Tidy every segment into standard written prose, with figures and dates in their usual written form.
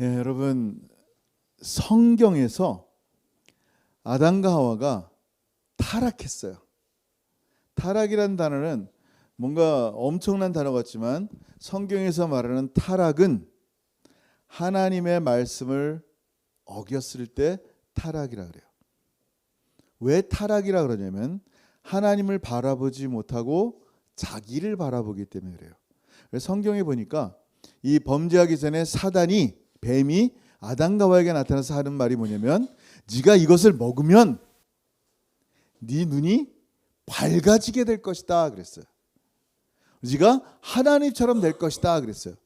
여러분, 성경에서 아담과 하와가 타락했어요. 타락이라는 단어는 뭔가 엄청난 단어 같지만 성경에서 말하는 타락은 하나님의 말씀을 어겼을 때 타락이라 그래요. 왜 타락이라 그러냐면 하나님을 바라보지 못하고 자기를 바라보기 때문에 그래요. 그래서 성경에 보니까 이 범죄하기 전에 사단이, 뱀이 아담과 하와에게 나타나서 하는 말이 뭐냐면 네가 이것을 먹으면 네 눈이 밝아지게 될 것이다 그랬어요. 네가 하나님처럼 될 것이다 그랬어요.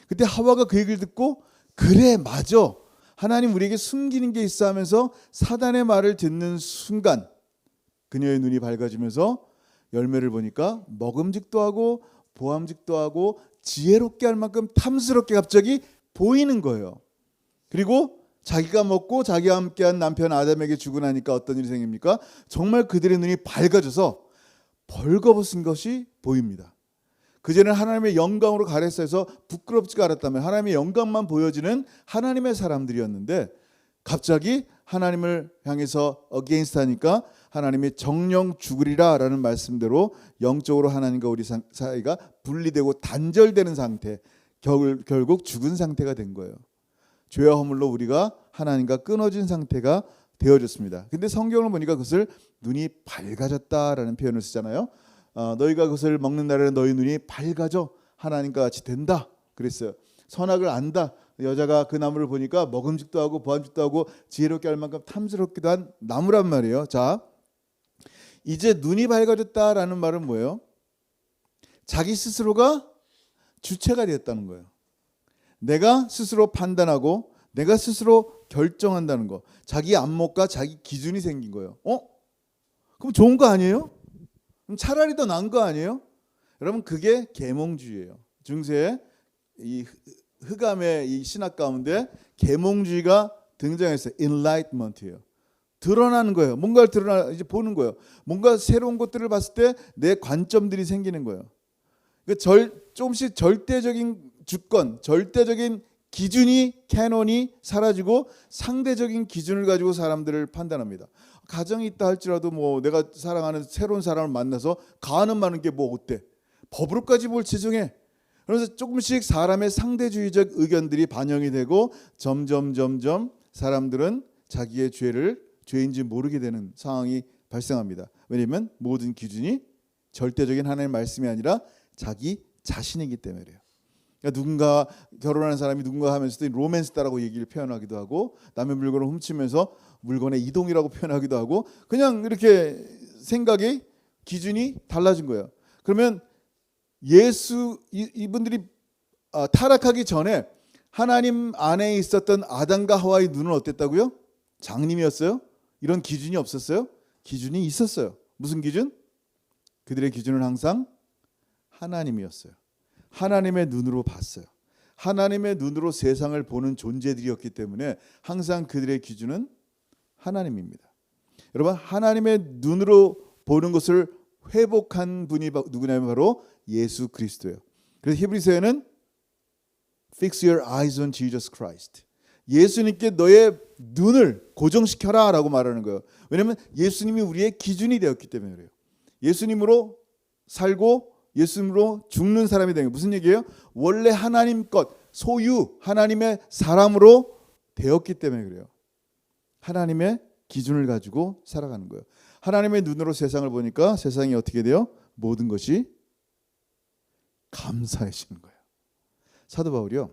그때 하와가 그 얘기를 듣고 그래 맞아, 하나님 우리에게 숨기는 게 있어 하면서 사단의 말을 듣는 순간 그녀의 눈이 밝아지면서 열매를 보니까 먹음직도 하고 보암직도 하고 지혜롭게 할 만큼 탐스럽게 갑자기 보이는 거예요. 그리고 자기가 먹고 자기와 함께한 남편 아담에게 주고 나니까 어떤 일이 생깁니까? 정말 그들의 눈이 밝아져서 벌거벗은 것이 보입니다. 그전에는 하나님의 영광으로 가렸어서 부끄럽지가 않았다면 하나님의 영광만 보여지는 하나님의 사람들이었는데 갑자기 하나님을 향해서 어게인스트 하니까 하나님이 정령 죽으리라 라는 말씀대로 영적으로 하나님과 우리 사이가 분리되고 단절되는 상태, 결국 죽은 상태가 된 거예요. 죄와 허물로 우리가 하나님과 끊어진 상태가 되어졌습니다. 근데 성경을 보니까 그것을 눈이 밝아졌다라는 표현을 쓰잖아요. 너희가 그것을 먹는 날에는 너희 눈이 밝아져 하나님과 같이 된다 그랬어요. 선악을 안다. 여자가 그 나무를 보니까 먹음직도 하고 보암직도 하고 지혜롭게 할 만큼 탐스럽기도 한 나무란 말이에요. 자, 이제 눈이 밝아졌다라는 말은 뭐예요? 자기 스스로가 주체가 되었다는 거예요. 내가 스스로 판단하고 내가 스스로 결정한다는 거. 자기 안목과 자기 기준이 생긴 거예요. 그럼 좋은 거 아니에요? 그럼 차라리 더 나은 거 아니에요? 여러분, 그게 계몽주의예요. 중세에 이 흑암의 이 신학 가운데 계몽주의가 등장했어요. Enlightenment예요. 드러나는 거예요. 뭔가를 이제 보는 거예요. 뭔가 새로운 것들을 봤을 때 내 관점들이 생기는 거예요. 그러니까 조금씩 절대적인 주권, 절대적인 기준이, 캐논이 사라지고 상대적인 기준을 가지고 사람들을 판단합니다. 가정이 있다 할지라도 뭐 내가 사랑하는 새로운 사람을 만나서 가는 많은 게 뭐 어때? 법으로까지 뭘 지정해? 그래서 조금씩 사람의 상대주의적 의견들이 반영이 되고 점점 사람들은 자기의 죄인지 모르게 되는 상황이 발생합니다. 왜냐하면 모든 기준이 절대적인 하나님의 말씀이 아니라 자기 자신이기 때문에 그래요. 그러니까 누군가 결혼하는 사람이 누군가 하면서도 로맨스다라고 얘기를 표현하기도 하고 남의 물건을 훔치면서 물건의 이동이라고 표현하기도 하고 그냥 이렇게 생각이 기준이 달라진 거예요. 그러면 이분들이 타락하기 전에 하나님 안에 있었던 아담과 하와의 눈은 어땠다고요? 장님이었어요? 이런 기준이 없었어요? 기준이 있었어요. 무슨 기준? 그들의 기준은 항상 하나님이었어요. 하나님의 눈으로 봤어요. 하나님의 눈으로 세상을 보는 존재들이었기 때문에 항상 그들의 기준은 하나님입니다. 여러분, 하나님의 눈으로 보는 것을 회복한 분이 누구냐면 바로 예수 그리스도예요. 그래서 히브리서에는 Fix your eyes on Jesus Christ. 예수님께 너의 눈을 고정시켜라 라고 말하는 거예요. 왜냐하면 예수님이 우리의 기준이 되었기 때문에 그래요. 예수님으로 살고 예수님으로 죽는 사람이 되는 게 무슨 얘기예요? 원래 하나님 것, 소유, 하나님의 사람으로 되었기 때문에 그래요. 하나님의 기준을 가지고 살아가는 거예요. 하나님의 눈으로 세상을 보니까 세상이 어떻게 돼요? 모든 것이 감사해지는 거예요. 사도 바울이요,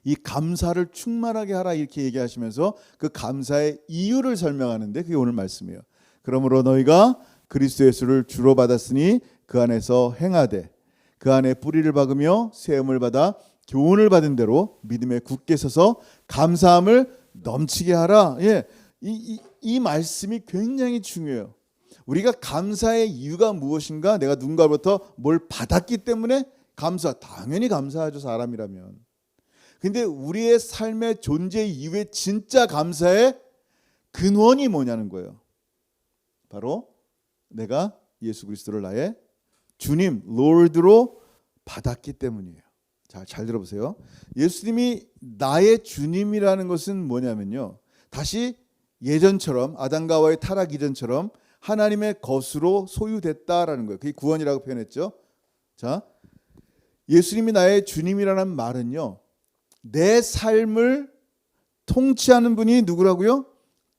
이 감사를 충만하게 하라 이렇게 얘기하시면서 그 감사의 이유를 설명하는데 그게 오늘 말씀이에요. 그러므로 너희가 그리스도 예수를 주로 받았으니 그 안에서 행하되 그 안에 뿌리를 박으며 세움을 받아 교훈을 받은 대로 믿음에 굳게 서서 감사함을 넘치게 하라. 예, 이 말씀이 굉장히 중요해요. 우리가 감사의 이유가 무엇인가? 내가 누군가로부터 뭘 받았기 때문에 감사. 당연히 감사하죠, 사람이라면. 근데 우리의 삶의 존재 이유의 진짜 감사의 근원이 뭐냐는 거예요. 바로 내가 예수 그리스도를 나의 주님, 롤드로 받았기 때문이에요. 자, 잘 들어보세요. 예수님이 나의 주님이라는 것은 뭐냐면요, 다시 예전처럼 아담과 하와의 타락 이전처럼 하나님의 것으로 소유됐다라는 거예요. 그게 구원이라고 표현했죠. 자, 예수님이 나의 주님이라는 말은요, 내 삶을 통치하는 분이 누구라고요?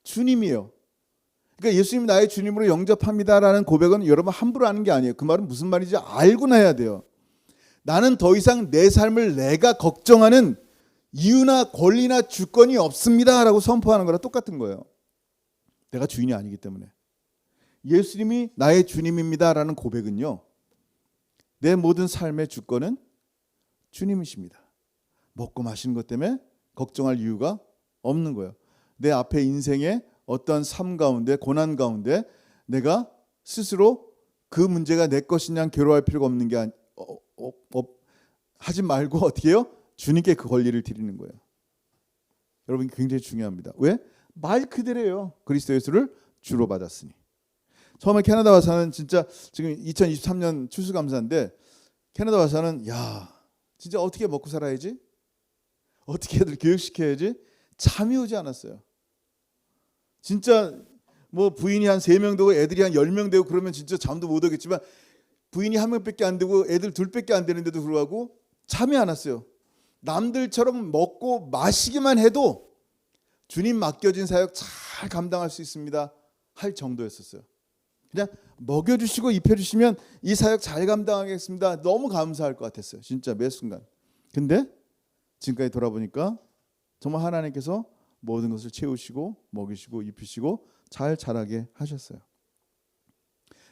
주님이에요. 그러니까 예수님이 나의 주님으로 영접합니다라는 고백은 여러분 함부로 하는 게 아니에요. 그 말은 무슨 말인지 알고나 해야 돼요. 나는 더 이상 내 삶을 내가 걱정하는 이유나 권리나 주권이 없습니다라고 선포하는 거랑 똑같은 거예요. 내가 주인이 아니기 때문에. 예수님이 나의 주님입니다라는 고백은요, 내 모든 삶의 주권은 주님이십니다. 먹고 마시는 것 때문에 걱정할 이유가 없는 거예요. 내 앞에 인생의 어떤 삶 가운데, 고난 가운데 내가 스스로 그 문제가 내 것이냐 괴로워할 필요가 없는 게 하지 말고 어떻게 해요? 주님께 그 권리를 드리는 거예요. 여러분, 굉장히 중요합니다. 왜? 말 그대로예요. 그리스도 예수를 주로 받았으니. 처음에 캐나다 와서는 진짜 지금 2023년 추수감사인데 캐나다 와서는 야, 진짜 어떻게 먹고 살아야지? 어떻게 애들 교육시켜야지? 잠이 오지 않았어요. 진짜 뭐 부인이 한 3명 되고 애들이 한 10명 되고 그러면 진짜 잠도 못 오겠지만 부인이 1명밖에 안 되고 애들 2밖에 안 되는데도 불구하고 잠이 안 왔어요. 남들처럼 먹고 마시기만 해도 주님 맡겨진 사역 잘 감당할 수 있습니다 할 정도였었어요. 그냥 먹여주시고 입혀주시면 이 사역 잘 감당하겠습니다. 너무 감사할 것 같았어요. 진짜 매 순간. 근데 지금까지 돌아보니까 정말 하나님께서 모든 것을 채우시고 먹이시고 입히시고 잘 자라게 하셨어요.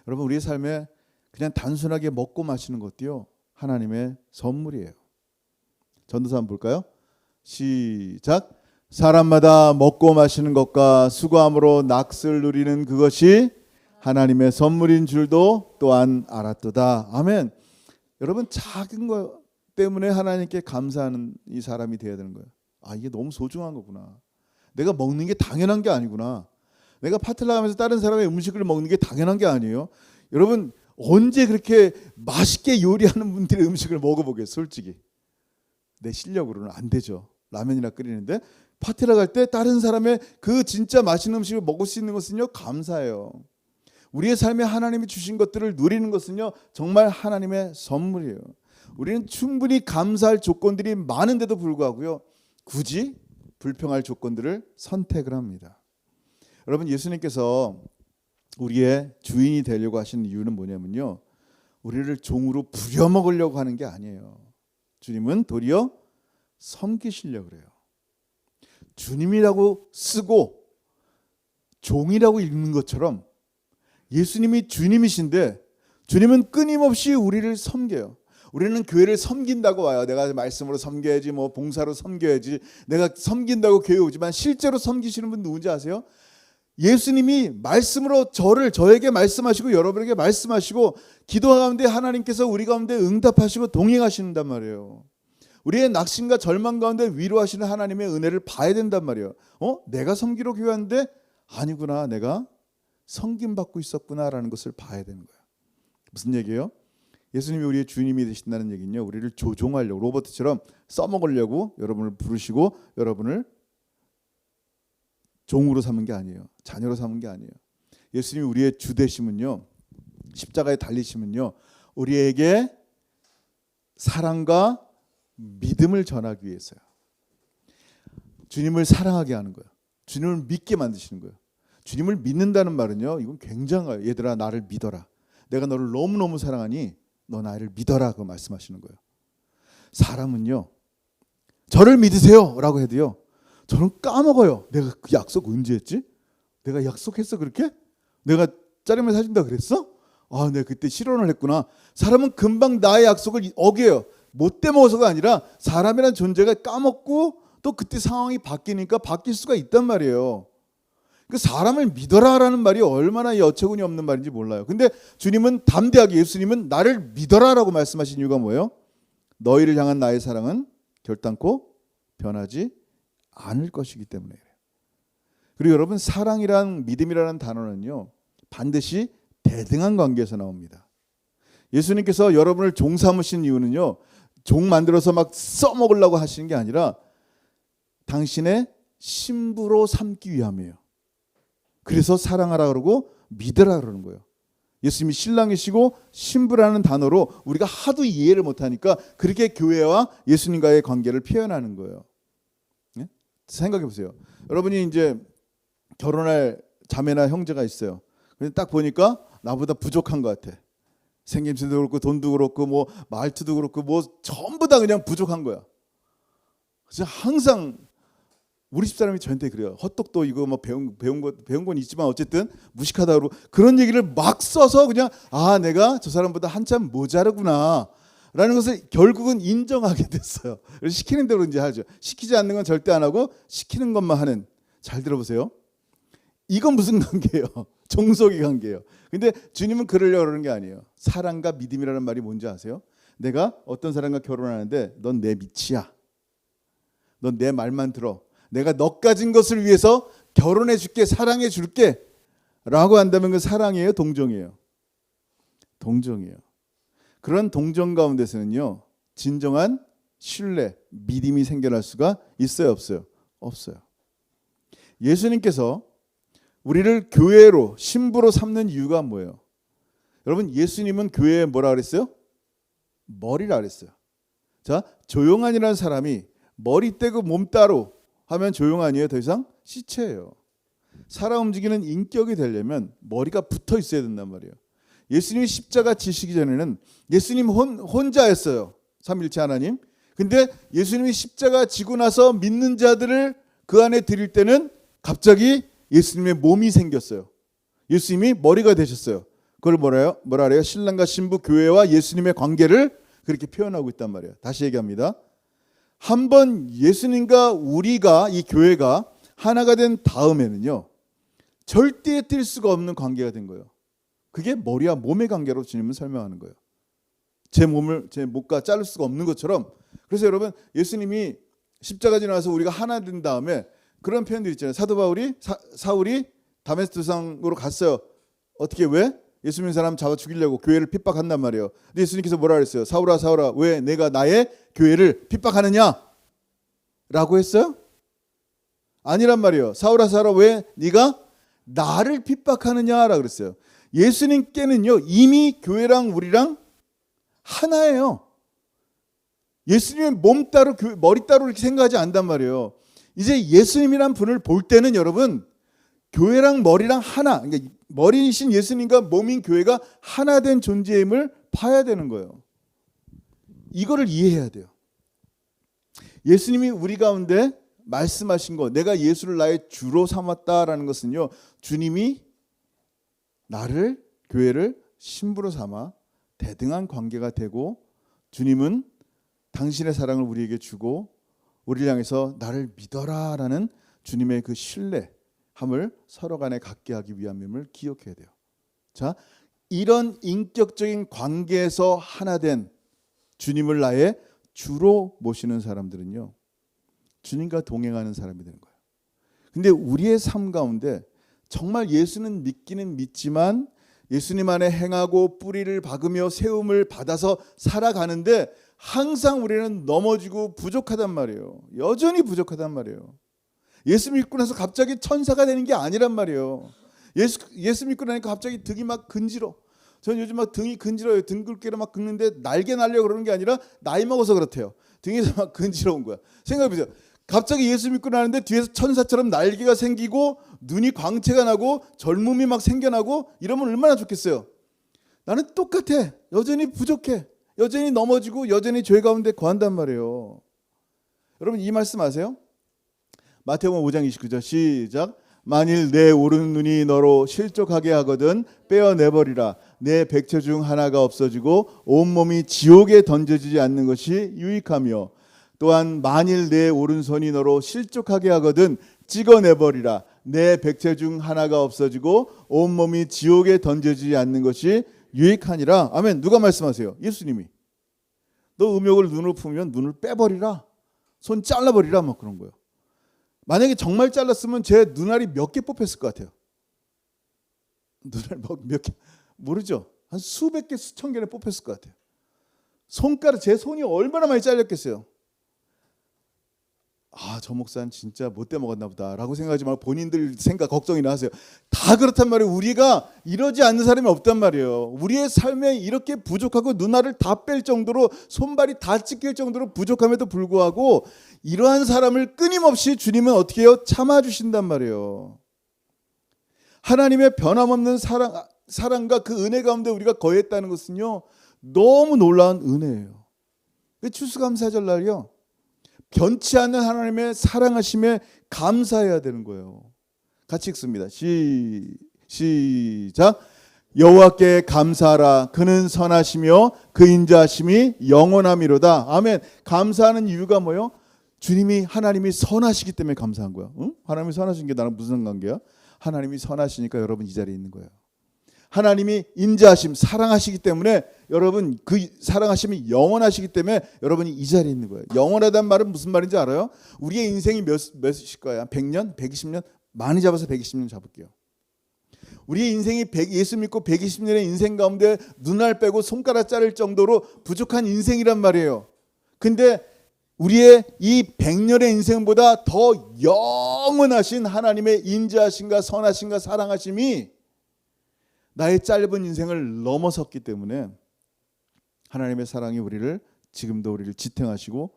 여러분, 우리의 삶에 그냥 단순하게 먹고 마시는 것도요, 하나님의 선물이에요. 전도서 한번 볼까요? 시작. 사람마다 먹고 마시는 것과 수고함으로 낙을 누리는 그것이 하나님의 선물인 줄도 또한 알았도다. 아멘. 여러분, 작은 것 때문에 하나님께 감사하는 이 사람이 되어야 되는 거예요. 아, 이게 너무 소중한 거구나. 내가 먹는 게 당연한 게 아니구나. 내가 파티를 나가면서 다른 사람의 음식을 먹는 게 당연한 게 아니에요. 여러분, 언제 그렇게 맛있게 요리하는 분들의 음식을 먹어보겠어요? 솔직히 내 실력으로는 안 되죠. 라면이나 끓이는데 파티를 갈 때 다른 사람의 그 진짜 맛있는 음식을 먹을 수 있는 것은요, 감사해요. 우리의 삶에 하나님이 주신 것들을 누리는 것은요, 정말 하나님의 선물이에요. 우리는 충분히 감사할 조건들이 많은데도 불구하고요, 굳이 불평할 조건들을 선택을 합니다. 여러분, 예수님께서 우리의 주인이 되려고 하시는 이유는 뭐냐면요, 우리를 종으로 부려먹으려고 하는 게 아니에요. 주님은 도리어 섬기시려고 그래요. 주님이라고 쓰고 종이라고 읽는 것처럼 예수님이 주님이신데 주님은 끊임없이 우리를 섬겨요. 우리는 교회를 섬긴다고 와요. 내가 말씀으로 섬겨야지, 뭐 봉사로 섬겨야지, 내가 섬긴다고 교회 오지만 실제로 섬기시는 분 누군지 아세요? 예수님이 말씀으로 저에게 말씀하시고 여러분에게 말씀하시고 기도 가운데 하나님께서 우리 가운데 응답하시고 동행하신단 말이에요. 우리의 낙심과 절망 가운데 위로하시는 하나님의 은혜를 봐야 된단 말이에요. 내가 섬기러 교회 왔는데 아니구나, 내가 섬김받고 있었구나라는 것을 봐야 되는 거예요. 무슨 얘기예요? 예수님이 우리의 주님이 되신다는 얘기는요, 우리를 조종하려고, 로봇처럼 써먹으려고 여러분을 부르시고 여러분을 종으로 삼은 게 아니에요. 자녀로 삼은 게 아니에요. 예수님이 우리의 주 되심은요, 십자가에 달리심은요, 우리에게 사랑과 믿음을 전하기 위해서요. 주님을 사랑하게 하는 거예요. 주님을 믿게 만드시는 거예요. 주님을 믿는다는 말은요, 이건 굉장해요. 얘들아, 나를 믿어라. 내가 너를 너무너무 사랑하니 너 나를 믿어라, 그 말씀하시는 거예요. 사람은요, 저를 믿으세요 라고 해도요, 저는 까먹어요. 내가 그 약속 언제 했지? 내가 약속했어 그렇게? 내가 짜장면 사준다 그랬어? 아, 내가 그때 실언을 했구나. 사람은 금방 나의 약속을 어겨요. 못돼 먹어서가 아니라 사람이라는 존재가 까먹고 또 그때 상황이 바뀌니까 바뀔 수가 있단 말이에요. 그 사람을 믿어라라는 말이 얼마나 어처구니 없는 말인지 몰라요. 근데 주님은 담대하게, 예수님은 나를 믿어라라고 말씀하신 이유가 뭐예요? 너희를 향한 나의 사랑은 결단코 변하지 않을 것이기 때문에 그래요. 그리고 여러분, 사랑이란, 믿음이라는 단어는요, 반드시 대등한 관계에서 나옵니다. 예수님께서 여러분을 종 삼으신 이유는요, 종 만들어서 막 써먹으려고 하시는 게 아니라 당신의 신부로 삼기 위함이에요. 그래서 사랑하라 그러고 믿으라 그러는 거예요. 예수님이 신랑이시고 신부라는 단어로 우리가 하도 이해를 못하니까 그렇게 교회와 예수님과의 관계를 표현하는 거예요. 네? 생각해 보세요. 여러분이 이제 결혼할 자매나 형제가 있어요. 근데 딱 보니까 나보다 부족한 것 같아. 생김새도 그렇고 돈도 그렇고 뭐 말투도 그렇고 뭐 전부 다 그냥 부족한 거야. 그래서 항상 우리 집사람이 저한테 그래요. 헛똑도 이거 뭐 배운 건 있지만 어쨌든 무식하다 그러고 그런 얘기를 막 써서 그냥 내가 저 사람보다 한참 모자르구나 라는 것을 결국은 인정하게 됐어요. 그래서 시키는 대로 이제 하죠. 시키지 않는 건 절대 안 하고 시키는 것만 하는. 잘 들어보세요. 이건 무슨 관계예요? 종속의 관계예요. 근데 주님은 그러려고 그러는 게 아니에요. 사랑과 믿음이라는 말이 뭔지 아세요? 내가 어떤 사람과 결혼하는데 넌 내 밑이야. 넌 내 말만 들어. 내가 너 가진 것을 위해서 결혼해 줄게, 사랑해 줄게 라고 한다면 그 사랑이에요, 동정이에요? 동정이에요. 그런 동정 가운데서는요, 진정한 신뢰, 믿음이 생겨날 수가 있어요, 없어요? 없어요. 예수님께서 우리를 교회로, 신부로 삼는 이유가 뭐예요? 여러분, 예수님은 교회에 뭐라 그랬어요? 머리라 그랬어요. 자, 조용한이라는 사람이 머리 떼고 몸 따로 하면 조용한이에요? 더 이상 시체예요. 살아 움직이는 인격이 되려면 머리가 붙어 있어야 된단 말이에요. 예수님이 십자가 지시기 전에는 예수님 혼자였어요. 삼일체 하나님. 근데 예수님이 십자가 지고 나서 믿는 자들을 그 안에 드릴 때는 갑자기 예수님의 몸이 생겼어요. 예수님이 머리가 되셨어요. 그걸 뭐라 그래요? 신랑과 신부, 교회와 예수님의 관계를 그렇게 표현하고 있단 말이에요. 다시 얘기합니다. 한번 예수님과 우리가, 이 교회가 하나가 된 다음에는요, 절대 뗄 수가 없는 관계가 된 거예요. 그게 머리와 몸의 관계로 주님은 설명하는 거예요. 제 목과 자를 수가 없는 것처럼. 그래서 여러분, 예수님이 십자가 지고 나서 우리가 하나 된 다음에 그런 표현들 있잖아요. 사도 사울이 다메스코스로 갔어요. 어떻게, 왜? 예수 믿는 사람 잡아 죽이려고 교회를 핍박한단 말이에요. 근데 예수님께서 뭐라 그랬어요? 사울아 사울아, 왜 내가 나의 교회를 핍박하느냐? 라고 했어요? 아니란 말이에요. 사울아 사울아, 왜 네가 나를 핍박하느냐라고 그랬어요. 예수님께는요, 이미 교회랑 우리랑 하나예요. 예수님의 몸 따로 머리 따로 이렇게 생각하지 않단 말이에요. 이제 예수님이란 분을 볼 때는 여러분, 교회랑 머리랑 하나, 그러니까 머리이신 예수님과 몸인 교회가 하나 된 존재임을 봐야 되는 거예요. 이거를 이해해야 돼요. 예수님이 우리 가운데 말씀하신 것, 내가 예수를 나의 주로 삼았다라는 것은요, 주님이 나를, 교회를 신부로 삼아 대등한 관계가 되고, 주님은 당신의 사랑을 우리에게 주고 우리를 향해서 나를 믿어라라는 주님의 그 신뢰함을 서로 간에 갖게 하기 위함임을 기억해야 돼요. 자, 이런 인격적인 관계에서 하나 된 주님을 나의 주로 모시는 사람들은요, 주님과 동행하는 사람이 되는 거예요. 근데 우리의 삶 가운데 정말 예수는 믿기는 믿지만 예수님 안에 행하고 뿌리를 박으며 세움을 받아서 살아가는데 항상 우리는 넘어지고 부족하단 말이에요. 여전히 부족하단 말이에요. 예수 믿고 나서 갑자기 천사가 되는 게 아니란 말이에요. 예수 믿고 나니까 갑자기 등이 막 근지러. 전 요즘 막 등이 근지러요. 등 굵기로 막 긁는데 날개 날려고 그러는 게 아니라 나이 먹어서 그렇대요. 등에서 막 근지러운 거야. 생각해보세요. 갑자기 예수 믿고 나는데 뒤에서 천사처럼 날개가 생기고 눈이 광채가 나고 젊음이 막 생겨나고 이러면 얼마나 좋겠어요. 나는 똑같아. 여전히 부족해. 여전히 넘어지고 여전히 죄 가운데 거한단 말이에요. 여러분, 이 말씀 아세요? 마태복음 5장 29절 시작. 만일 내 오른 눈이 너로 실족하게 하거든 빼어내버리라. 내 백체 중 하나가 없어지고 온몸이 지옥에 던져지지 않는 것이 유익하며, 또한 만일 내 오른손이 너로 실족하게 하거든 찍어내버리라. 내 백체 중 하나가 없어지고 온몸이 지옥에 던져지지 않는 것이 유익하니라. 아멘. 누가 말씀하세요? 예수님이. 너 음욕을 눈으로 품으면 눈을 빼버리라. 손 잘라버리라. 막 그런 거예요. 만약에 정말 잘랐으면 제 눈알이 몇 개 뽑혔을 것 같아요. 눈알 몇 개? 모르죠. 한 수백 개, 수천 개는 뽑혔을 것 같아요. 제 손이 얼마나 많이 잘렸겠어요. 저 목사는 진짜 못돼 먹었나 보다 라고 생각하지 말고 본인들 생각 걱정이나 하세요. 다 그렇단 말이에요. 우리가 이러지 않는 사람이 없단 말이에요. 우리의 삶에 이렇게 부족하고 눈알을 다 뺄 정도로 손발이 다 찢길 정도로 부족함에도 불구하고 이러한 사람을 끊임없이 주님은 어떻게 해요? 참아주신단 말이에요. 하나님의 변함없는 사랑과 그 은혜 가운데 우리가 거했다는 것은요, 너무 놀라운 은혜예요. 추수감사절 날이요, 변치 않는 하나님의 사랑하심에 감사해야 되는 거예요. 같이 읽습니다. 시작. 여호와께 감사하라. 그는 선하시며 그 인자하심이 영원함이로다. 아멘. 감사하는 이유가 뭐예요? 하나님이 선하시기 때문에 감사한 거야. 응? 하나님이 선하신 게 나랑 무슨 관계야? 하나님이 선하시니까 여러분 이 자리에 있는 거예요. 하나님이 인자하심, 사랑하시기 때문에 여러분 그 사랑하심이 영원하시기 때문에 여러분이 이 자리에 있는 거예요. 영원하다는 말은 무슨 말인지 알아요? 우리의 인생이 몇일 거야? 100년? 120년? 많이 잡아서 120년 잡을게요. 우리의 인생이 예수 믿고 120년의 인생 가운데 눈알 빼고 손가락 자를 정도로 부족한 인생이란 말이에요. 근데 우리의 이 100년의 인생보다 더 영원하신 하나님의 인자하심과 선하심과 사랑하심이 나의 짧은 인생을 넘어섰기 때문에 하나님의 사랑이 지금도 우리를 지탱하시고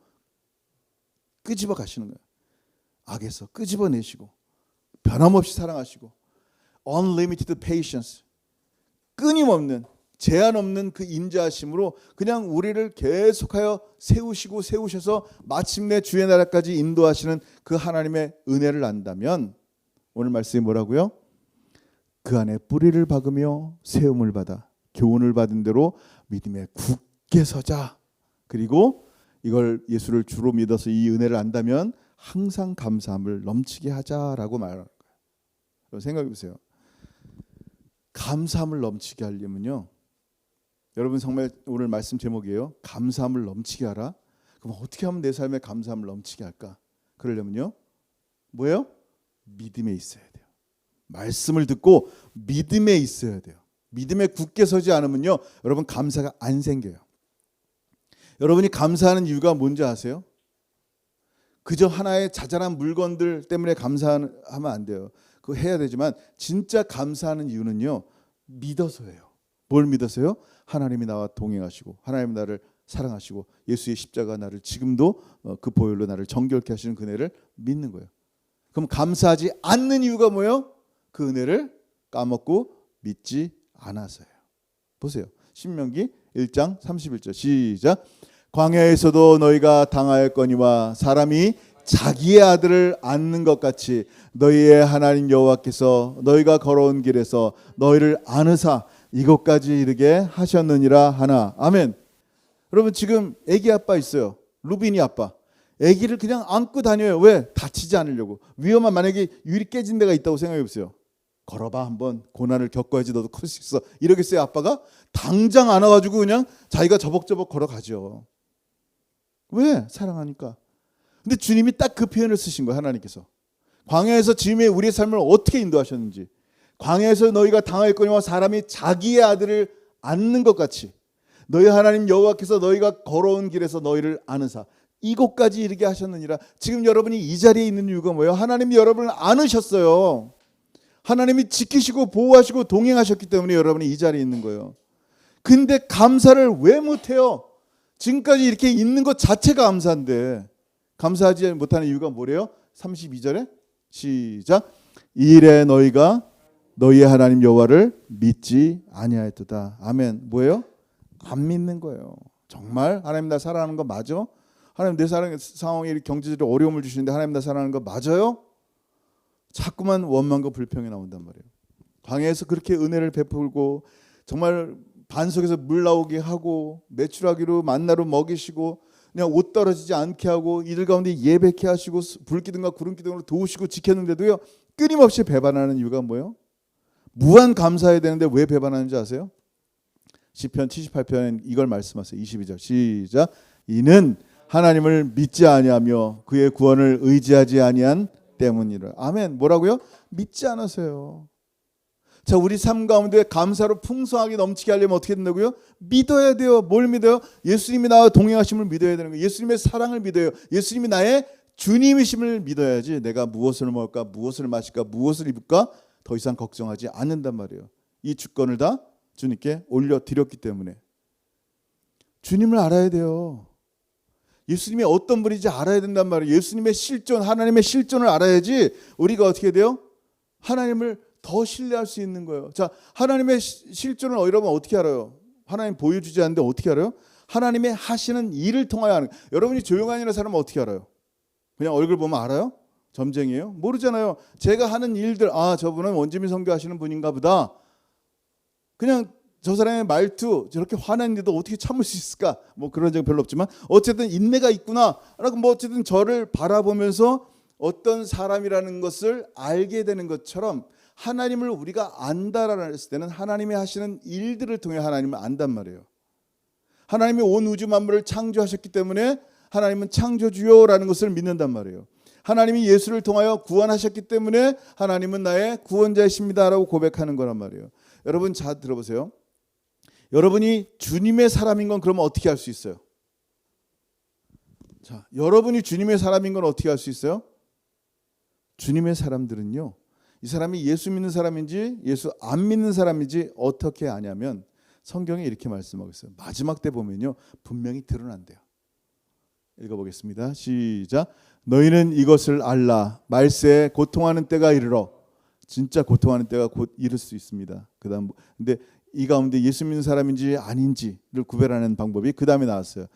끄집어 가시는 거예요. 악에서 끄집어내시고 변함없이 사랑하시고 unlimited patience, 끊임없는 제한 없는 그 인자하심으로 그냥 우리를 계속하여 세우셔서 마침내 주의 나라까지 인도하시는 그 하나님의 은혜를 안다면 오늘 말씀이 뭐라고요? 그 안에 뿌리를 박으며 세움을 받아 교훈을 받은 대로 믿음에 굳게 서자. 그리고 이걸 예수를 주로 믿어서 이 은혜를 안다면 항상 감사함을 넘치게 하자라고 말하는 거예요. 생각해 보세요. 감사함을 넘치게 하려면요, 여러분 정말 오늘 말씀 제목이에요. 감사함을 넘치게 하라. 그럼 어떻게 하면 내 삶에 감사함을 넘치게 할까? 그러려면요, 뭐예요? 믿음에 있어야 돼요. 말씀을 듣고 믿음에 있어야 돼요. 믿음에 굳게 서지 않으면요, 여러분 감사가 안 생겨요. 여러분이 감사하는 이유가 뭔지 아세요? 그저 하나의 자잘한 물건들 때문에 감사하면 안 돼요. 그거 해야 되지만 진짜 감사하는 이유는요, 믿어서예요. 뭘 믿어서요? 하나님이 나와 동행하시고 하나님이 나를 사랑하시고 예수의 십자가 나를 지금도 그 보혈로 나를 정결케 하시는 그 은혜를 믿는 거예요. 그럼 감사하지 않는 이유가 뭐예요? 그 은혜를 까먹고 믿지 않아서예요. 보세요. 신명기 1장 31절 시작. 광야에서도 너희가 당하였거니와 사람이 자기의 아들을 안는 것 같이 너희의 하나님 여호와께서 너희가 걸어온 길에서 너희를 안으사 이곳까지 이르게 하셨느니라 하나. 아멘. 여러분 지금 애기 아빠 있어요. 루빈이 아빠. 애기를 그냥 안고 다녀요. 왜? 다치지 않으려고. 위험한, 만약에 유리 깨진 데가 있다고 생각해 보세요. 걸어봐, 한번 고난을 겪어야지 너도 클 수 있어. 이러겠어요 아빠가? 당장 안아가지고 그냥 자기가 저벅저벅 걸어가죠. 왜? 사랑하니까. 근데 주님이 딱 그 표현을 쓰신 거예요. 하나님께서 광야에서 지금의 우리의 삶을 어떻게 인도하셨는지, 광야에서 너희가 당하였거니와 사람이 자기의 아들을 안는 것 같이 너희 하나님 여호와께서 너희가 걸어온 길에서 너희를 안으사 이곳까지 이르게 하셨느니라. 지금 여러분이 이 자리에 있는 이유가 뭐예요? 하나님이 여러분을 안으셨어요. 하나님이 지키시고 보호하시고 동행하셨기 때문에 여러분이 이 자리에 있는 거예요. 근데 감사를 왜 못해요? 지금까지 이렇게 있는 것 자체가 감사인데 감사하지 못하는 이유가 뭐래요? 32절에 시작. 이일에 너희가 너희의 하나님 여호와를 믿지 아니하였도다. 아멘. 뭐예요? 안 믿는 거예요. 정말 하나님 나 사랑하는 거 맞아? 하나님 내 상황에 경제적으로 어려움을 주시는데 하나님 나 사랑하는 거 맞아요? 자꾸만 원망과 불평이 나온단 말이에요. 광야에서 그렇게 은혜를 베풀고 정말 반석에서 물 나오게 하고 메추라기로 만나로 먹이시고 그냥 옷 떨어지지 않게 하고 이들 가운데 예배케 하시고 불기둥과 구름기둥으로 도우시고 지켰는데도요, 끊임없이 배반하는 이유가 뭐예요? 무한 감사해야 되는데 왜 배반하는지 아세요? 시편 78편엔 이걸 말씀하세요. 22절 시작. 이는 하나님을 믿지 아니하며 그의 구원을 의지하지 아니한 때문이라. 아멘. 뭐라고요? 믿지 않아서요. 자, 우리 삶 가운데 감사로 풍성하게 넘치게 하려면 어떻게 된다고요? 믿어야 돼요. 뭘 믿어요? 예수님이 나와 동행하심을 믿어야 되는 거예요. 예수님의 사랑을 믿어요. 예수님이 나의 주님이심을 믿어야지 내가 무엇을 먹을까, 무엇을 마실까, 무엇을 입을까 더 이상 걱정하지 않는단 말이에요. 이 주권을 다 주님께 올려드렸기 때문에. 주님을 알아야 돼요. 예수님이 어떤 분인지 알아야 된단 말이에요. 예수님의 실존, 하나님의 실존을 알아야지 우리가 어떻게 돼요? 하나님을 더 신뢰할 수 있는 거예요. 자, 하나님의 실존을 여러분 어떻게 알아요? 하나님 보여주지 않는데 어떻게 알아요? 하나님의 하시는 일을 통하여 하는 거예요. 여러분이 조용한 일을 사람은 어떻게 알아요? 그냥 얼굴 보면 알아요? 점쟁이에요? 모르잖아요. 제가 하는 일들, 아, 저분은 원지민 선교하시는 분인가 보다. 그냥 저 사람의 말투, 저렇게 화냈는데도 어떻게 참을 수 있을까? 뭐 그런 적 별로 없지만 어쨌든 인내가 있구나 라고 뭐 어쨌든 저를 바라보면서 어떤 사람이라는 것을 알게 되는 것처럼 하나님을 우리가 안다라는 했을 때는 하나님이 하시는 일들을 통해 하나님을 안단 말이에요. 하나님이 온 우주 만물을 창조하셨기 때문에 하나님은 창조주요라는 것을 믿는단 말이에요. 하나님이 예수를 통하여 구원하셨기 때문에 하나님은 나의 구원자이십니다라고 고백하는 거란 말이에요. 여러분 잘 들어보세요. 여러분이 주님의 사람인 건 그러면 어떻게 할 수 있어요? 자, 여러분이 주님의 사람인 건 어떻게 할 수 있어요? 주님의 사람들은요, 이 사람이 예수 믿는 사람인지 예수 안 믿는 사람인지 어떻게 아냐면 성경에 이렇게 말씀하고 있어요. 마지막 때 보면요, 분명히 드러난대요. 읽어보겠습니다. 시작. 너희는 이것을 알라. 말세에 고통하는 때가 이르러. 진짜 고통하는 때가 곧 이를 수 있습니다. 그다음 근데 이 가운데 예수 믿는 사람인지 아닌지를 구별하는 방법이 그 다음에 나왔어요.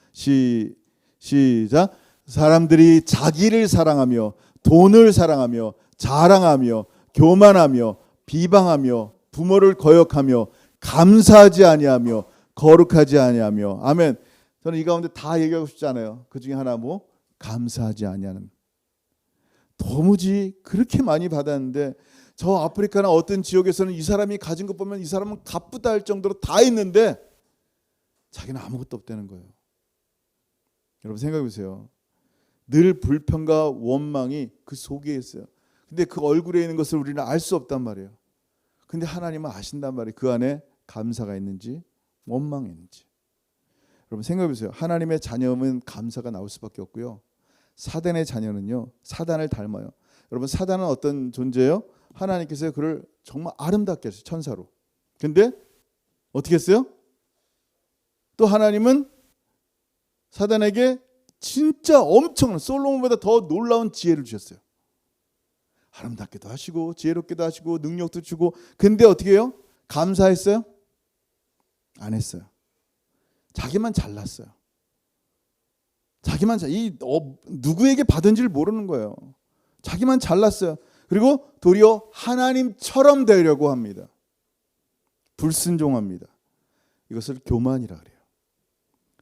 시작. 사람들이 자기를 사랑하며 돈을 사랑하며 자랑하며 교만하며 비방하며 부모를 거역하며 감사하지 아니하며 거룩하지 아니하며. 아멘. 저는 이 가운데 다 얘기하고 싶지 않아요. 그 중에 하나 뭐 감사하지 아니하는. 도무지 그렇게 많이 받았는데 저 아프리카나 어떤 지역에서는 이 사람이 가진 것 보면 이 사람은 갚부다 할 정도로 다 있는데 자기는 아무것도 없다는 거예요. 여러분 생각해 보세요. 늘 불평과 원망이 그 속에 있어요. 근데 그 얼굴에 있는 것을 우리는 알 수 없단 말이에요. 근데 하나님은 아신단 말이에요. 그 안에 감사가 있는지 원망이 있는지. 여러분 생각해 보세요. 하나님의 자녀는 감사가 나올 수밖에 없고요. 사단의 자녀는요, 사단을 닮아요. 여러분 사단은 어떤 존재예요? 하나님께서 그를 정말 아름답게 하셨어요. 천사로. 근데 어떻게 했어요? 또 하나님은 사단에게 진짜 엄청난 솔로몬보다 더 놀라운 지혜를 주셨어요. 아름답게도 하시고 지혜롭게도 하시고 능력도 주고. 근데 어떻게 해요? 감사했어요? 안 했어요. 자기만 잘났어요. 자기만 누구에게 받은지를 모르는 거예요. 자기만 잘났어요. 그리고 도리어 하나님처럼 되려고 합니다. 불순종합니다. 이것을 교만이라 그래요.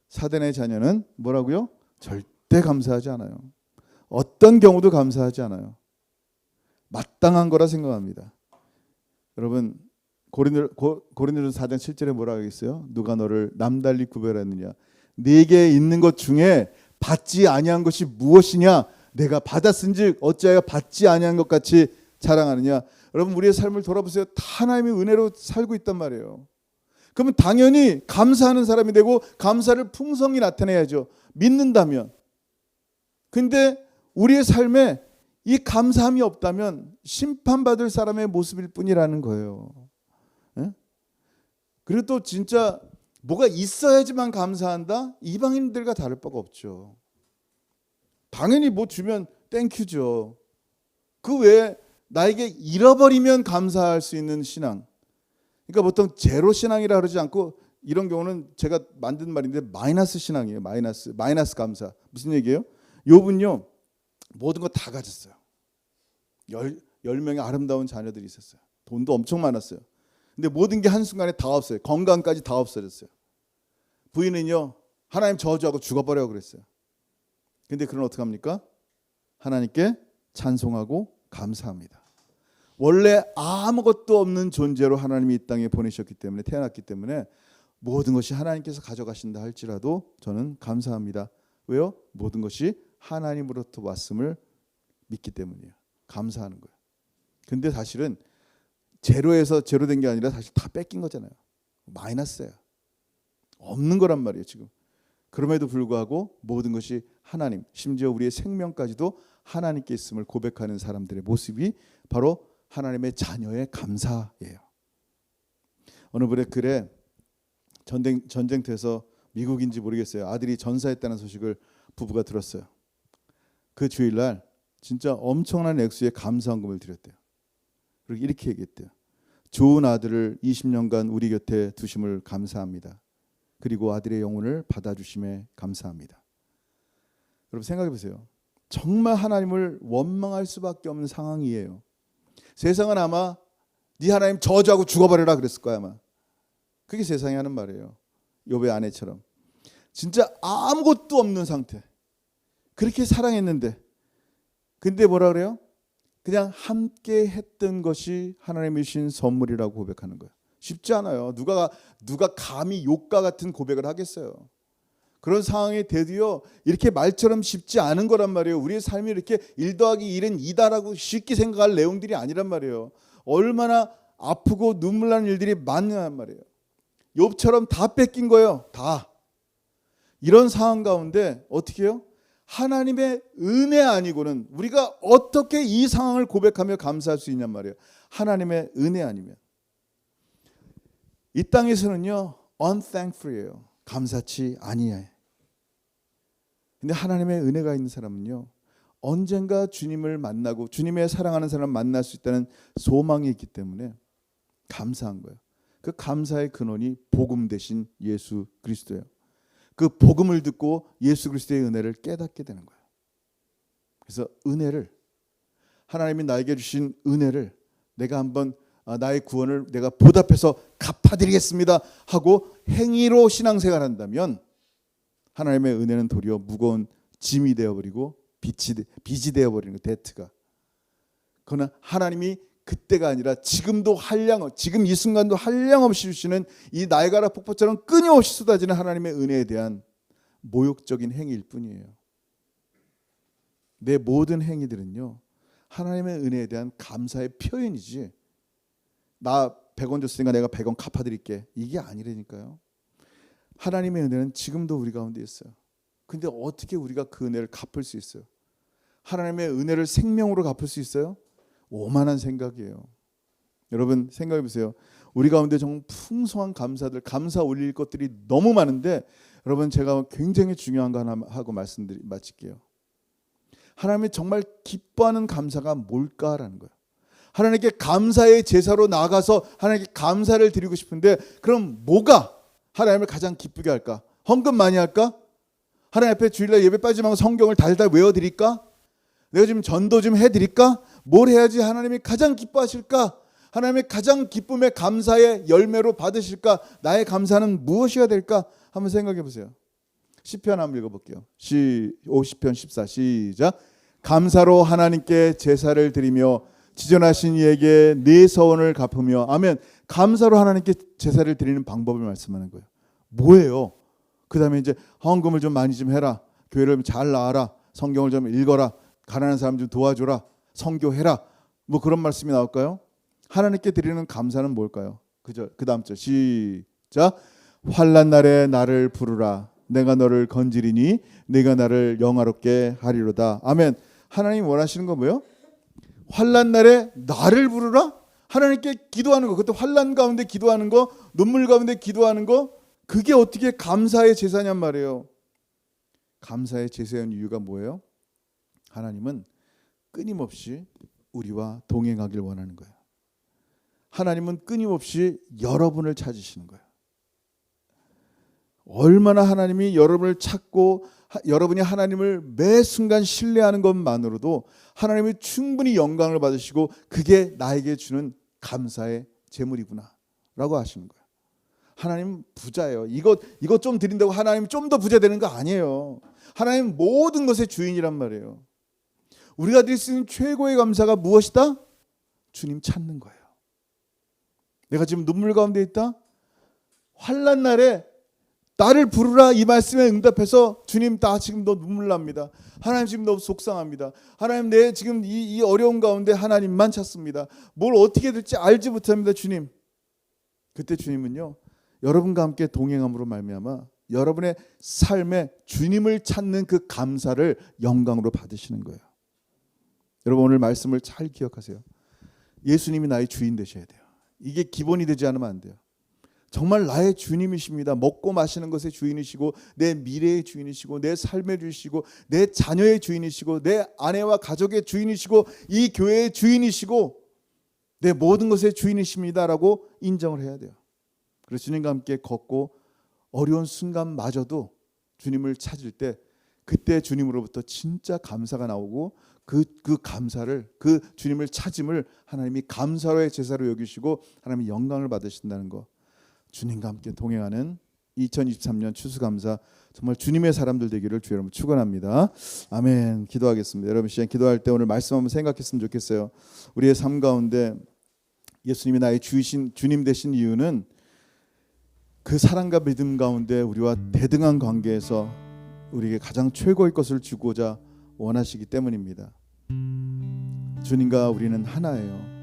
사단의 자녀는 뭐라고요? 절대 감사하지 않아요. 어떤 경우도 감사하지 않아요. 마땅한 거라 생각합니다. 여러분 고린도전서 4장 7절에 뭐라고 하겠어요? 누가 너를 남달리 구별하느냐? 네게 있는 것 중에 받지 아니한 것이 무엇이냐? 내가 받았은즉 어찌하여 받지 아니한 것 같이 자랑하느냐? 여러분 우리의 삶을 돌아보세요. 다 하나님의 은혜로 살고 있단 말이에요. 그러면 당연히 감사하는 사람이 되고 감사를 풍성히 나타내야죠. 믿는다면. 근데 우리의 삶에 이 감사함이 없다면 심판받을 사람의 모습일 뿐이라는 거예요. 예? 그리고 또 진짜 뭐가 있어야지만 감사한다? 이방인들과 다를 바가 없죠. 당연히 뭐 주면 땡큐죠. 그 외에 나에게 잃어버리면 감사할 수 있는 신앙. 그러니까 보통 제로 신앙이라 그러지 않고 이런 경우는 제가 만든 말인데 마이너스 신앙이에요. 마이너스 감사. 무슨 얘기예요? 욥은요 모든 거 다 가졌어요. 10명의 아름다운 자녀들이 있었어요. 돈도 엄청 많았어요. 근데 모든 게 한순간에 다 없어요. 건강까지 다 없어졌어요. 부인은요 하나님 저주하고 죽어버려고 그랬어요. 근데 그는 어떻게 합니까? 하나님께 찬송하고 감사합니다. 원래 아무것도 없는 존재로 하나님이 이 땅에 보내셨기 때문에 태어났기 때문에 모든 것이 하나님께서 가져가신다 할지라도 저는 감사합니다. 왜요? 모든 것이 하나님으로부터 왔음을 믿기 때문이에요. 감사하는 거예요. 근데 사실은 제로에서 제로된 게 아니라 사실 다 뺏긴 거잖아요. 마이너스예요. 없는 거란 말이에요 지금. 그럼에도 불구하고 모든 것이 하나님, 심지어 우리의 생명까지도 하나님께 있음을 고백하는 사람들의 모습이 바로 하나님의 자녀의 감사예요. 어느 분의 글에 전쟁터에서 미국인지 모르겠어요. 아들이 전사했다는 소식을 부부가 들었어요. 그 주일날 진짜 엄청난 액수의 감사헌금을 드렸대요. 그리고 이렇게 얘기했대요. 좋은 아들을 20년간 우리 곁에 두심을 감사합니다. 그리고 아들의 영혼을 받아주심에 감사합니다. 여러분 생각해 보세요. 정말 하나님을 원망할 수밖에 없는 상황이에요. 세상은 아마 네 하나님 저주하고 죽어버려라 그랬을 거야 아마. 그게 세상이 하는 말이에요. 욥의 아내처럼 진짜 아무것도 없는 상태. 그렇게 사랑했는데 근데 뭐라 그래요? 그냥 함께 했던 것이 하나님이 주신 선물이라고 고백하는 거예요. 쉽지 않아요. 누가 감히 욥과 같은 고백을 하겠어요. 그런 상황에 대두여 이렇게 말처럼 쉽지 않은 거란 말이에요. 우리의 삶이 이렇게 1 더하기 1은 2다라고 쉽게 생각할 내용들이 아니란 말이에요. 얼마나 아프고 눈물 나는 일들이 많냐는 말이에요. 욥처럼 다 뺏긴 거예요. 다. 이런 상황 가운데 어떻게 해요? 하나님의 은혜 아니고는 우리가 어떻게 이 상황을 고백하며 감사할 수 있냔 말이에요. 하나님의 은혜 아니면. 이 땅에서는요 unthankful이에요. 감사치 아니해. 근데 하나님의 은혜가 있는 사람은요 언젠가 주님을 만나고 주님의 사랑하는 사람을 만날 수 있다는 소망이 있기 때문에 감사한 거예요. 그 감사의 근원이 복음 대신 예수 그리스도예요. 그 복음을 듣고 예수 그리스도의 은혜를 깨닫게 되는 거예요. 그래서 은혜를 하나님이 나에게 주신 은혜를 내가 한번 나의 구원을 내가 보답해서 갚아드리겠습니다 하고 행위로 신앙생활 한다면 하나님의 은혜는 도리어 무거운 짐이 되어버리고 빚이 되어버리는 거 데트가. 그러나 하나님이 그때가 아니라 지금도 지금 이 순간도 한량없이 주시는 이 나이가라 폭포처럼 끊임없이 쏟아지는 하나님의 은혜에 대한 모욕적인 행위일 뿐이에요. 내 모든 행위들은요 하나님의 은혜에 대한 감사의 표현이지 나 100원 줬으니까 내가 100원 갚아드릴게 이게 아니라니까요. 하나님의 은혜는 지금도 우리 가운데 있어요. 근데 어떻게 우리가 그 은혜를 갚을 수 있어요? 하나님의 은혜를 생명으로 갚을 수 있어요? 오만한 생각이에요. 여러분 생각해 보세요. 우리 가운데 정말 풍성한 감사들, 감사 올릴 것들이 너무 많은데 여러분 제가 굉장히 중요한 거 하나 하고 마칠게요. 하나님이 정말 기뻐하는 감사가 뭘까라는 거예요. 하나님께 감사의 제사로 나아가서 하나님께 감사를 드리고 싶은데 그럼 뭐가 하나님을 가장 기쁘게 할까? 헌금 많이 할까? 하나님 앞에 주일날 예배 빠지지 말고 성경을 달달 외워드릴까? 내가 지금 전도 좀 해드릴까? 뭘 해야지 하나님이 가장 기뻐하실까? 하나님의 가장 기쁨의 감사의 열매로 받으실까? 나의 감사는 무엇이어야 될까? 한번 생각해 보세요. 시편 한번 읽어볼게요. 50편 14 시작. 감사로 하나님께 제사를 드리며 지존하신 이에게 네 서원을 갚으며 아멘. 감사로 하나님께 제사를 드리는 방법을 말씀하는 거예요. 뭐예요? 그 다음에 이제 헌금을 좀 많이 좀 해라. 교회를 잘 나와라. 성경을 좀 읽어라. 가난한 사람 좀 도와줘라. 선교해라. 뭐 그런 말씀이 나올까요? 하나님께 드리는 감사는 뭘까요? 그죠? 그 다음 절 시작. 환난 날에 나를 부르라. 내가 너를 건지리니 네가 나를 영화롭게 하리로다. 아멘. 하나님 원하시는 거 뭐예요? 환난 날에 나를 부르라? 하나님께 기도하는 거. 그때 환난 가운데 기도하는 거, 눈물 가운데 기도하는 거, 그게 어떻게 감사의 제사냔 말이에요. 감사의 제사의 이유가 뭐예요? 하나님은 끊임없이 우리와 동행하길 원하는 거예요. 하나님은 끊임없이 여러분을 찾으시는 거예요. 얼마나 하나님이 여러분을 찾고 여러분이 하나님을 매 순간 신뢰하는 것만으로도 하나님이 충분히 영광을 받으시고 그게 나에게 주는 감사의 제물이구나 라고 하시는 거예요. 하나님 부자예요. 이것 좀 드린다고 하나님 좀 더 부자 되는 거 아니에요. 하나님 모든 것의 주인이란 말이에요. 우리가 드릴 수 있는 최고의 감사가 무엇이다? 주님 찾는 거예요. 내가 지금 눈물 가운데 있다? 환난 날에 나를 부르라 이 말씀에 응답해서 주님 나 지금 너 눈물 납니다. 하나님 지금 너무 속상합니다. 하나님 내 지금 이 어려운 가운데 하나님만 찾습니다. 뭘 어떻게 될지 알지 못합니다. 주님. 그때 주님은요 여러분과 함께 동행함으로 말미암아 여러분의 삶에 주님을 찾는 그 감사를 영광으로 받으시는 거예요. 여러분 오늘 말씀을 잘 기억하세요. 예수님이 나의 주인 되셔야 돼요. 이게 기본이 되지 않으면 안 돼요. 정말 나의 주님이십니다. 먹고 마시는 것의 주인이시고 내 미래의 주인이시고 내 삶의 주인이시고 내 자녀의 주인이시고 내 아내와 가족의 주인이시고 이 교회의 주인이시고 내 모든 것의 주인이십니다라고 인정을 해야 돼요. 그래서 주님과 함께 걷고 어려운 순간마저도 주님을 찾을 때 그때 주님으로부터 진짜 감사가 나오고 그 감사를 그 주님을 찾음을 하나님이 감사로의 제사로 여기시고 하나님이 영광을 받으신다는 거. 주님과 함께 동행하는 2023년 추수감사 정말 주님의 사람들 되기를 주 여러분 축원합니다. 아멘. 기도하겠습니다. 여러분 시간 기도할 때 오늘 말씀 한번 생각했으면 좋겠어요. 우리의 삶 가운데 예수님이 나의 주님 되신 이유는 그 사랑과 믿음 가운데 우리와 대등한 관계에서 우리에게 가장 최고의 것을 주고자 원하시기 때문입니다. 주님과 우리는 하나예요.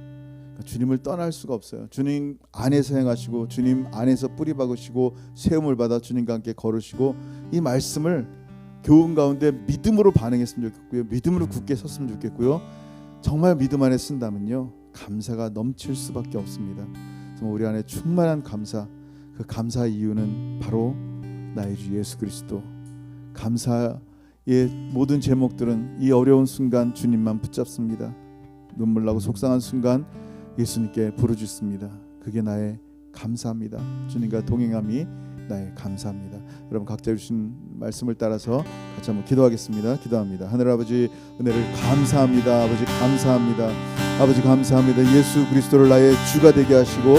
주님을 떠날 수가 없어요. 주님 안에서 행하시고 주님 안에서 뿌리 박으시고 세움을 받아 주님과 함께 걸으시고 이 말씀을 교훈 가운데 믿음으로 반응했으면 좋겠고요. 믿음으로 굳게 섰으면 좋겠고요. 정말 믿음 안에 쓴다면요 감사가 넘칠 수밖에 없습니다. 정말 우리 안에 충만한 감사, 그 감사의 이유는 바로 나의 주 예수 그리스도. 감사의 모든 제목들은 이 어려운 순간 주님만 붙잡습니다. 눈물 나고 속상한 순간 예수님께 부르짖습니다. 그게 나의 감사합니다. 주님과 동행함이 나의 감사합니다. 여러분 각자 주신 말씀을 따라서 같이 한번 기도하겠습니다. 기도합니다. 하늘 아버지 은혜를 감사합니다. 아버지 감사합니다. 아버지 감사합니다. 예수 그리스도를 나의 주가 되게 하시고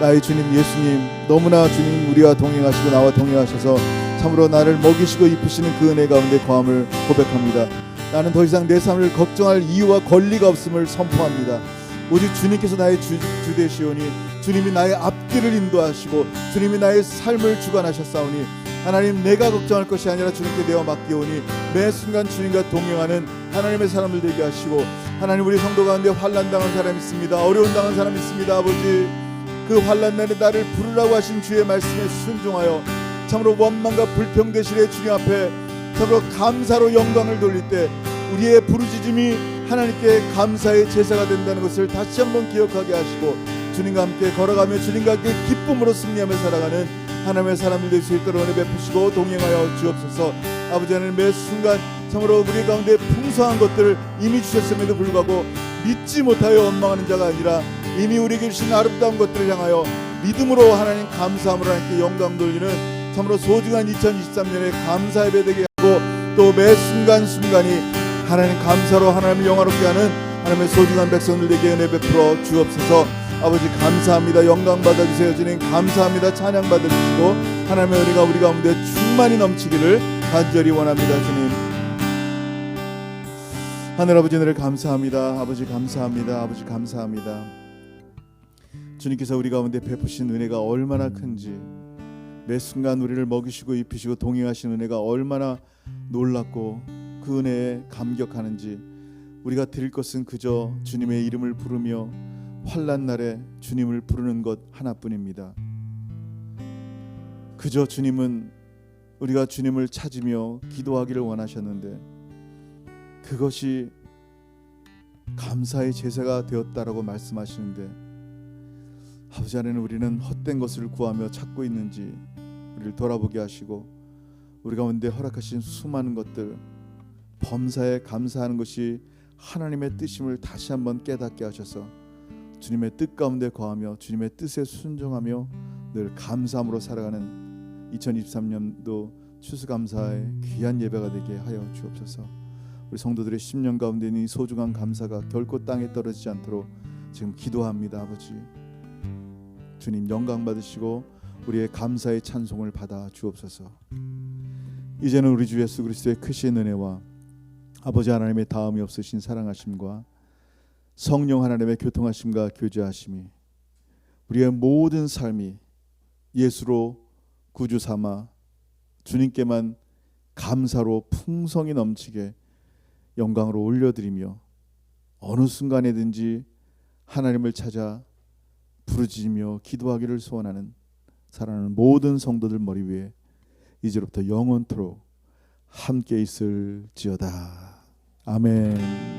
나의 주님 예수님 너무나 주님 우리와 동행하시고 나와 동행하셔서 참으로 나를 먹이시고 입히시는 그 은혜 가운데 거함을 고백합니다. 나는 더 이상 내 삶을 걱정할 이유와 권리가 없음을 선포합니다. 오직 주님께서 나의 주 되시오니 주님이 나의 앞길을 인도하시고 주님이 나의 삶을 주관하셨사오니 하나님 내가 걱정할 것이 아니라 주님께 내어 맡기오니 매 순간 주님과 동행하는 하나님의 사람들 되게 하시고 하나님 우리 성도 가운데 환난 당한 사람이 있습니다. 어려운 당한 사람이 있습니다. 아버지 그 환난 날에 나를 부르라고 하신 주의 말씀에 순종하여 참으로 원망과 불평대실의 주님 앞에 참으로 감사로 영광을 돌릴 때 우리의 부르짖음이 하나님께 감사의 제사가 된다는 것을 다시 한번 기억하게 하시고 주님과 함께 걸어가며 주님과 함께 기쁨으로 승리하며 살아가는 하나님의 사람들 될 수 있도록 은혜 베푸시고 동행하여 주옵소서. 아버지 하나님 매 순간 참으로 우리 가운데 풍성한 것들을 이미 주셨음에도 불구하고 믿지 못하여 원망하는 자가 아니라 이미 우리에게 주신 아름다운 것들을 향하여 믿음으로 하나님 감사함으로 하나님께 영광 돌리는 참으로 소중한 2023년에 감사 예배 되게 하고 또 매 순간순간이 하나님 감사로 하나님을 영화롭게 하는 하나님의 소중한 백성들에게 은혜 베풀어 주옵소서. 아버지 감사합니다. 영광 받아주세요. 주님 감사합니다. 찬양 받아주시고 하나님의 은혜가 우리 가운데 충만히 넘치기를 간절히 원합니다. 주님 하늘 아버지 은혜를 감사합니다. 아버지 감사합니다. 아버지 감사합니다. 주님께서 우리 가운데 베푸신 은혜가 얼마나 큰지 매 순간 우리를 먹이시고 입히시고 동행하신 은혜가 얼마나 놀랍고 그 은혜에 감격하는지 우리가 드릴 것은 그저 주님의 이름을 부르며 환난 날에 주님을 부르는 것 하나뿐입니다. 그저 주님은 우리가 주님을 찾으며 기도하기를 원하셨는데 그것이 감사의 제사가 되었다라고 말씀하시는데 아버지 하나님 우리는 헛된 것을 구하며 찾고 있는지 우리를 돌아보게 하시고 우리 가운데 허락하신 수많은 것들 범사에 감사하는 것이 하나님의 뜻임을 다시 한번 깨닫게 하셔서 주님의 뜻 가운데 거하며 주님의 뜻에 순종하며 늘 감사함으로 살아가는 2023년도 추수감사의 귀한 예배가 되게 하여 주옵소서. 우리 성도들의 심령 가운데 있는 이 소중한 감사가 결코 땅에 떨어지지 않도록 지금 기도합니다. 아버지 주님 영광 받으시고 우리의 감사의 찬송을 받아 주옵소서. 이제는 우리 주 예수 그리스도의 크신 은혜와 아버지 하나님의 다음이 없으신 사랑하심과 성령 하나님의 교통하심과 교제하심이 우리의 모든 삶이 예수로 구주 삼아 주님께만 감사로 풍성이 넘치게 영광으로 올려드리며 어느 순간에든지 하나님을 찾아 부르짖으며 기도하기를 소원하는 사랑하는 모든 성도들 머리 위에 이제부터 영원토록 함께 있을지어다. 아멘.